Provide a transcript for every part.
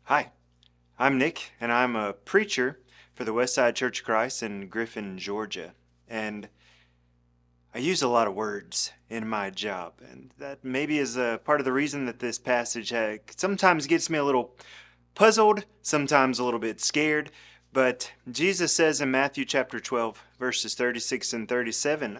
Hi, I'm Nick, and I'm a preacher for the Westside Church of Christ in Griffin, Georgia. And I use a lot of words in my job, and that maybe is a part of the reason that this passage sometimes gets me a little puzzled, sometimes a little bit scared. But Jesus says in Matthew chapter 12, verses 36 and 37,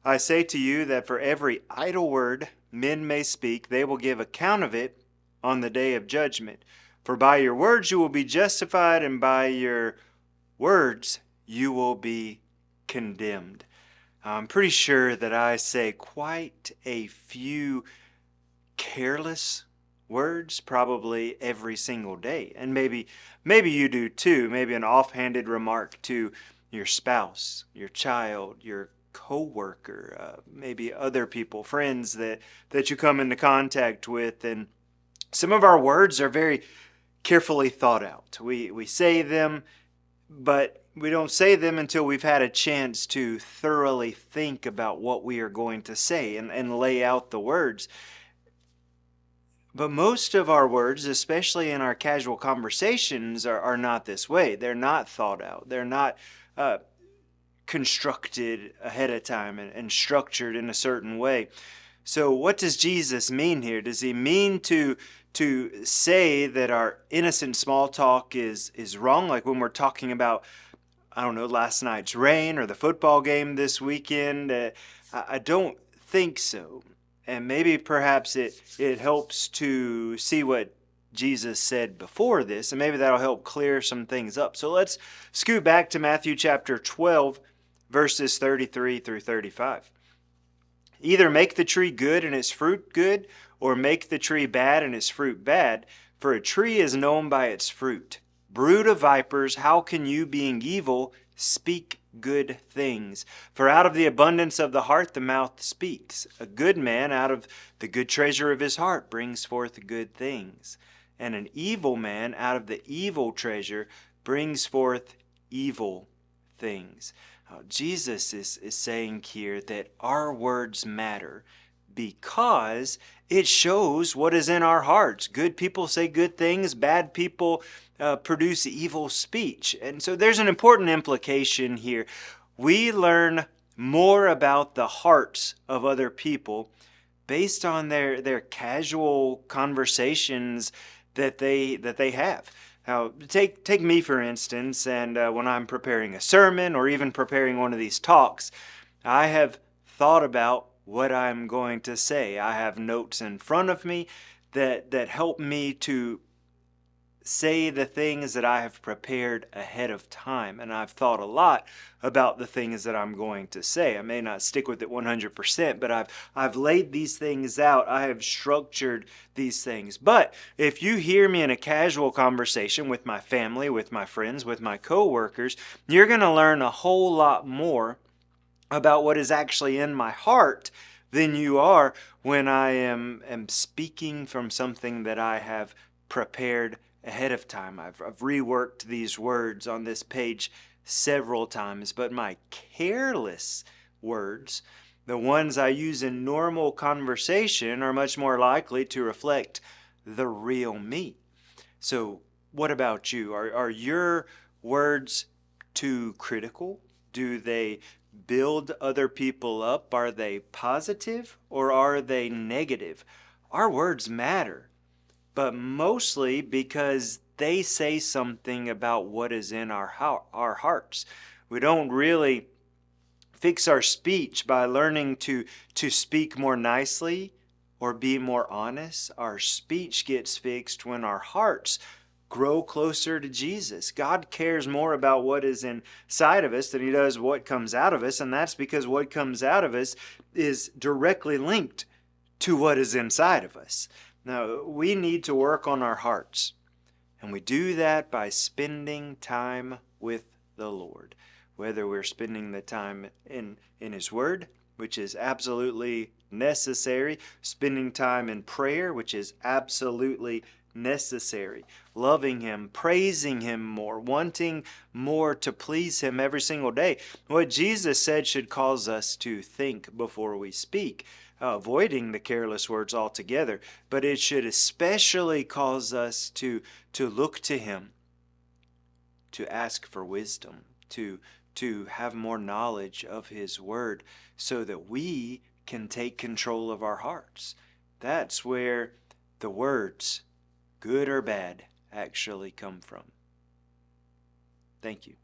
I say to you that for every idle word men may speak, they will give account of it on the day of judgment. For by your words you will be justified, and by your words you will be condemned. I'm pretty sure that I say quite a few careless words probably every single day. And maybe you do too. Maybe an offhanded remark to your spouse, your child, your coworker, maybe other people, friends that you come into contact with. And some of our words are very carefully thought out. We say them, but we don't say them until we've had a chance to thoroughly think about what we are going to say and lay out the words. But most of our words, especially in our casual conversations, are not this way. They're not thought out. They're not constructed ahead of time and structured in a certain way. So what does Jesus mean here? Does he mean to say that our innocent small talk is wrong? Like when we're talking about, I don't know, last night's rain or the football game this weekend? I don't think so. And maybe perhaps it helps to see what Jesus said before this, and maybe that'll help clear some things up. So let's scoot back to Matthew chapter 12, verses 33 through 35. Either make the tree good and its fruit good, or make the tree bad and its fruit bad, for a tree is known by its fruit. Brood of vipers, how can you, being evil, speak good things? For out of the abundance of the heart the mouth speaks. A good man out of the good treasure of his heart brings forth good things. And an evil man out of the evil treasure brings forth evil things. Jesus is saying here that our words matter because it shows what is in our hearts. Good people say good things, bad people produce evil speech. And so there's an important implication here. We learn more about the hearts of other people based on their casual conversations that they have. Now, take me for instance, and when I'm preparing a sermon or even preparing one of these talks, I have thought about what I'm going to say. I have notes in front of me that help me to say the things that I have prepared ahead of time. And I've thought a lot about the things that I'm going to say. I may not stick with it 100%, but I've laid these things out. I have structured these things. But if you hear me in a casual conversation with my family, with my friends, with my coworkers, you're going to learn a whole lot more about what is actually in my heart than you are when I am speaking from something that I have prepared ahead of time. I've reworked these words on this page several times, but my careless words, the ones I use in normal conversation, are much more likely to reflect the real me. So what about you? Are your words too critical? Do they build other people up? Are they positive or are they negative? Our words matter, but mostly because they say something about what is in our hearts. We don't really fix our speech by learning to speak more nicely or be more honest. Our speech gets fixed when our hearts grow closer to Jesus. God cares more about what is inside of us than he does what comes out of us, and that's because what comes out of us is directly linked to what is inside of us. Now, we need to work on our hearts, and we do that by spending time with the Lord. Whether we're spending the time in his word, which is absolutely necessary, spending time in prayer, which is absolutely necessary, loving him, praising him more, wanting more to please him every single day. What Jesus said should cause us to think before we speak. avoiding the careless words altogether, but it should especially cause us to look to Him, to ask for wisdom, to have more knowledge of His Word, so that we can take control of our hearts. That's where the words, good or bad, actually come from. Thank you.